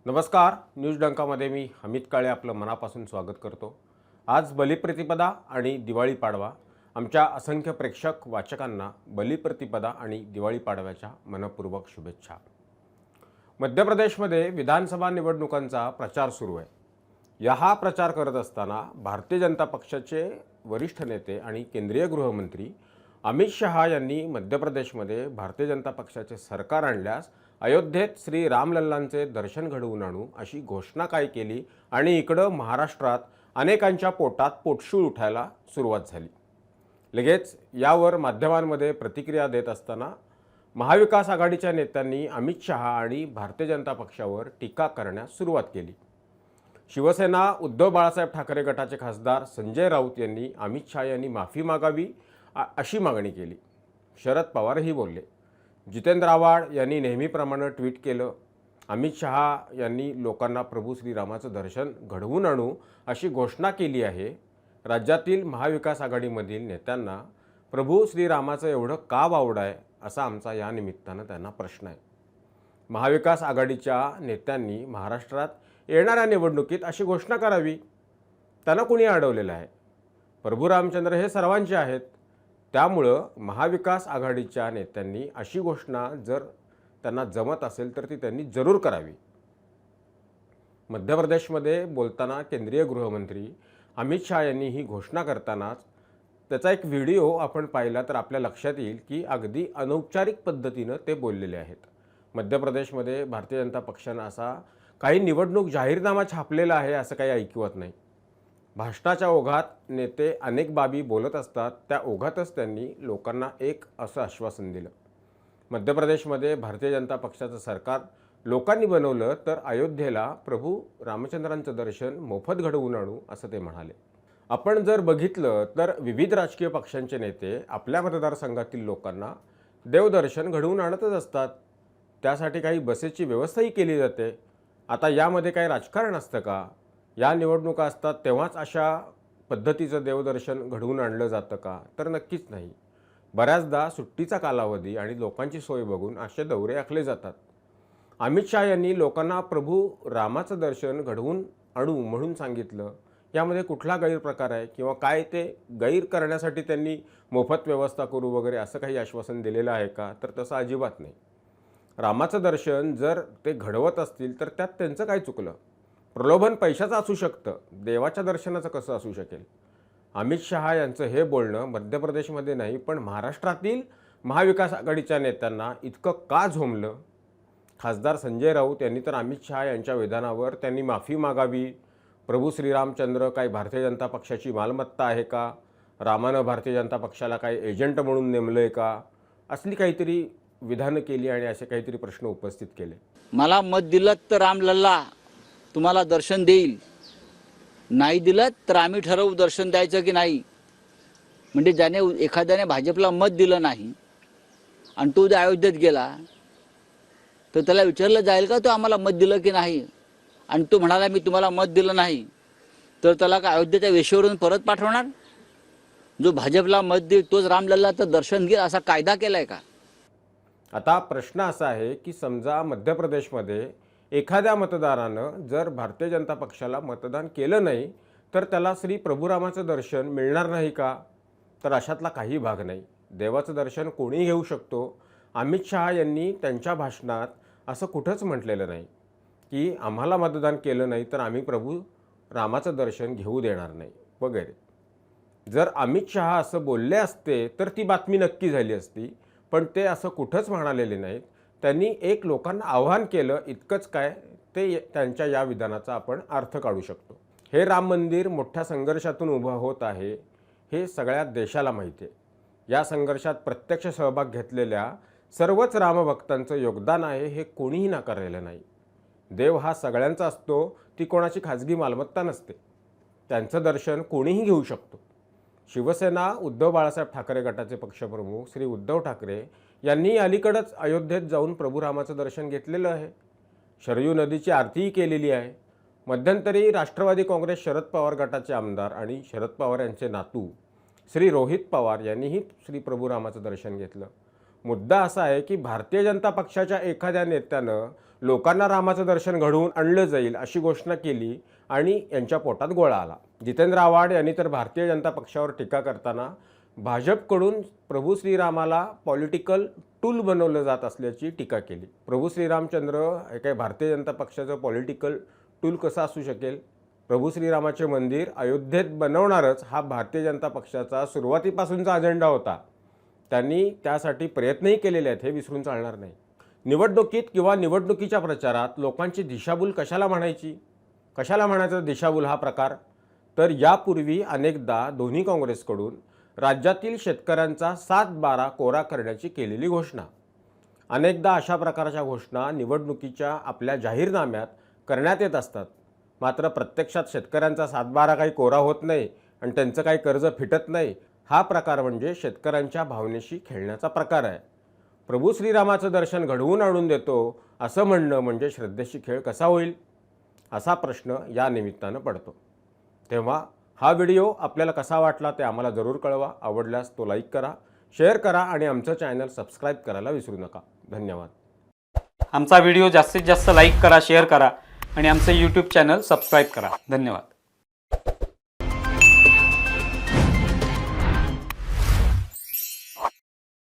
नमस्कार. न्यूज डंकामध्ये मी अमित काळे आपलं मनापासून स्वागत करतो. आज बलिप्रतिपदा आणि दिवाळी पाडवा. आमच्या असंख्य प्रेक्षक वाचकांना बलिप्रतिपदा आणि दिवाळी पाडव्याच्या मनपूर्वक शुभेच्छा. मध्य प्रदेशमध्ये विधानसभा निवडणुकांचा प्रचार सुरू आहे. हा प्रचार करत असताना भारतीय जनता पक्षाचे वरिष्ठ नेते आणि केंद्रीय गृहमंत्री अमित शहा यांनी मध्य प्रदेशमध्ये भारतीय जनता पक्षाचे सरकार आणल्यास अयोध्येत श्री रामलल्लांचे दर्शन घडवून आणू अशी घोषणा काय केली आणि इकडं महाराष्ट्रात अनेकांच्या पोटात पोटशूळ उठायला सुरुवात झाली. लगेच यावर माध्यमांमध्ये प्रतिक्रिया देत असताना महाविकास आघाडीच्या नेत्यांनी अमित शहा आणि भारतीय जनता पक्षावर टीका करण्यास सुरुवात केली. शिवसेना उद्धव बाळासाहेब ठाकरे गटाचे खासदार संजय राऊत यांनी अमित शहा यांनी माफी मागावी अशी मागणी केली. शरद पवारही बोलले. जितेंद्र आव्हाड यांनी नेहमीप्रमाणे ट्विट केलं. अमित शहा यांनी लोकांना प्रभू श्रीरामाचं दर्शन घडवून आणू अशी घोषणा केली आहे. राज्यातील महाविकास आघाडीमधील नेत्यांना प्रभू श्रीरामाचं एवढं का वावड आहे असा आमचा या निमित्तानं त्यांना प्रश्न आहे. महाविकास आघाडीच्या नेत्यांनी महाराष्ट्रात येणाऱ्या निवडणुकीत अशी घोषणा करावी. त्यांना कुणी अडवलेलं आहे? प्रभू रामचंद्र हे सर्वांचे आहेत. त्यामुळं महाविकास आघाडीच्या नेत्यांनी अशी घोषणा जर त्यांना जमत असेल तर ती त्यांनी जरूर करावी. मध्य प्रदेशमध्ये बोलताना केंद्रीय गृहमंत्री अमित शहा यांनी ही घोषणा करतानाच त्याचा एक व्हिडिओ आपण पाहिला तर आपल्या लक्षात येईल की अगदी अनौपचारिक पद्धतीनं ते बोललेले आहेत. मध्य प्रदेशमध्ये भारतीय जनता पक्षानं असा काही निवडणूक जाहीरनामा छापलेला आहे असं काही ऐकवत नाही. भाषणाच्या ओघात नेते अनेक बाबी बोलत असतात. त्या ओघातच त्यांनी लोकांना एक असं आश्वासन दिलं. मध्य प्रदेशमध्ये भारतीय जनता पक्षाचं सरकार लोकांनी बनवलं तर अयोध्येला प्रभू रामचंद्रांचं दर्शन मोफत घडवून आणू असं ते म्हणाले. आपण जर बघितलं तर विविध राजकीय पक्षांचे नेते आपल्या मतदारसंघातील लोकांना देवदर्शन घडवून आणतच असतात. त्यासाठी काही बसेसची व्यवस्थाही केली जाते. आता यामध्ये काही राजकारण असतं का? या निवडणुका असतात तेव्हाच अशा पद्धतीचं देवदर्शन घडवून आणलं जातं का? तर नक्कीच नाही. बऱ्याचदा सुट्टीचा कालावधी आणि लोकांची सोय बघून असे दौरे आखले जातात. अमित शहा यांनी लोकांना प्रभू रामाचं दर्शन घडवून आणू म्हणून सांगितलं. यामध्ये कुठला गैरप्रकार आहे किंवा काय ते गैर करण्यासाठी त्यांनी मोफत व्यवस्था करू वगैरे असं काही आश्वासन दिलेलं आहे का? तर तसं अजिबात नाही. रामाचं दर्शन जर ते घडवत असतील तर त्यात त्यांचं काय चुकलं? प्रलोभन पैशाचं असू शकतं, देवाच्या दर्शनाचं कसं असू शकेल? अमित शहा यांचं हे बोलणं मध्य प्रदेशमध्ये नाही पण महाराष्ट्रातील महाविकास आघाडीच्या नेत्यांना इतकं का झोंबलं? खासदार संजय राऊत यांनी तर अमित शहा यांच्या विधानावर त्यांनी माफी मागावी. प्रभू श्रीरामचंद्र काय भारतीय जनता पक्षाची मालमत्ता आहे का? रामानं भारतीय जनता पक्षाला काय एजंट म्हणून नेमलं आहे का? असली काहीतरी विधानं केली आणि असे काहीतरी प्रश्न उपस्थित केले. मला मत दिलं तर रामलल्ला तुम्हाला दर्शन देईल, नाही दिलं तर आम्ही ठरवू दर्शन द्यायचं की नाही. म्हणजे ज्याने एखाद्याने भाजपला मत दिलं नाही आणि तो उद्या अयोध्येत गेला तर त्याला विचारलं जाईल का तो आम्हाला मत दिलं की नाही? आणि तो म्हणाला मी तुम्हाला मत दिलं नाही तर त्याला का अयोध्येच्या वेशीवरून परत पाठवणार? जो भाजपला मत देईल तोच रामलल्लाचं दर्शन घेईल असा कायदा केलाय का? आता प्रश्न असा आहे की समजा मध्य प्रदेशमध्ये एखाद्या मतदारानं जर भारतीय जनता पक्षाला मतदान केलं नाही तर त्याला श्री प्रभुरामाचं दर्शन मिळणार नाही का? तर अशातला काही भाग नाही. देवाचं दर्शन कोणीही घेऊ शकतो. अमित शहा यांनी त्यांच्या भाषणात असं कुठंच म्हटलेलं नाही की आम्हाला मतदान केलं नाही तर आम्ही प्रभू रामाचं दर्शन घेऊ देणार नाही वगैरे. जर अमित शहा असं बोलले असते तर ती बातमी नक्की झाली असती. पण ते असं कुठंच म्हणालेले नाहीत. त्यांनी एक लोकांना आव्हान केलं इतकंच काय ते त्यांच्या या विधानाचा आपण अर्थ काढू शकतो. हे राम मंदिर मोठ्या संघर्षातून उभं होत आहे हे सगळ्या देशाला माहिती आहे. या संघर्षात प्रत्यक्ष सहभाग घेतलेल्या सर्वच रामभक्तांचं योगदान आहे हे कोणीही नाकारलेलं नाही. देव हा सगळ्यांचा असतो, ती कोणाची खाजगी मालमत्ता नसते. त्यांचं दर्शन कोणीही घेऊ शकतो. शिवसेना उद्धव बाळासाहेब ठाकरे गटाचे पक्षप्रमुख श्री उद्धव ठाकरे यांनी अलीकडंच अयोध्येत जाऊन प्रभू रामाचं दर्शन घेतलेलं आहे. शरयू नदीची आरतीही केलेली आहे. मध्यंतरी राष्ट्रवादी काँग्रेस शरद पवार गटाचे आमदार आणि शरद पवार यांचे नातू श्री रोहित पवार यांनीही श्री प्रभू रामाचं दर्शन घेतलं. मुद्दा असा आहे की भारतीय जनता पक्षाच्या एखाद्या नेत्यानं लोकांना रामाचं दर्शन घडवून आणलं जाईल अशी घोषणा केली आणि यांच्या पोटात गोळा आला. जितेंद्र आव्हाड यांनी तर भारतीय जनता पक्षावर टीका करताना भाजपकडून प्रभू श्रीरामाला पॉलिटिकल टूल बनवलं जात असल्याची टीका केली. प्रभू श्रीरामचंद्र हे काही भारतीय जनता पक्षाचं पॉलिटिकल टूल कसं असू शकेल? प्रभू श्रीरामाचे मंदिर अयोध्येत बनवणारच हा भारतीय जनता पक्षाचा सुरुवातीपासूनचा अजेंडा होता. त्यांनी त्यासाठी प्रयत्नही केलेले आहेत, हे विसरून चालणार नाही. निवडणुकीत किंवा निवडणुकीच्या प्रचारात लोकांची दिशाभूल कशाला म्हणायची? कशाला म्हणायचा दिशाभूल हा प्रकार? तर यापूर्वी अनेकदा दोन्ही काँग्रेसकडून राज्यातील शेतकऱ्यांचा 7-12 कोरा करण्याची केलेली घोषणा. अनेकदा अशा प्रकारच्या घोषणा निवडणुकीच्या आपल्या जाहीरनाम्यात करण्यात येत असतात. मात्र प्रत्यक्षात शेतकऱ्यांचा 7-12 काही कोरा होत नाही आणि त्यांचं काही कर्ज फिटत नाही. हा प्रकार म्हणजे शेतकऱ्यांच्या भावनेशी खेळण्याचा प्रकार आहे. प्रभू श्रीरामाचं दर्शन घडवून आणून देतो असं म्हणणं म्हणजे श्रद्धेशी खेळ कसा होईल, असा प्रश्न या निमित्तानं पडतो. तेव्हा हा व्हिडिओ आपल्याला कसा वाटला ते आम्हाला जरूर कळवा. आवडल्यास तो लाईक करा, शेअर करा आणि आमचं चॅनल सबस्क्राईब करायला विसरू नका. धन्यवाद. आमचा व्हिडिओ जास्तीत जास्त लाईक करा, शेअर करा आणि आमचं यूट्यूब चॅनल सबस्क्राईब करा. धन्यवाद.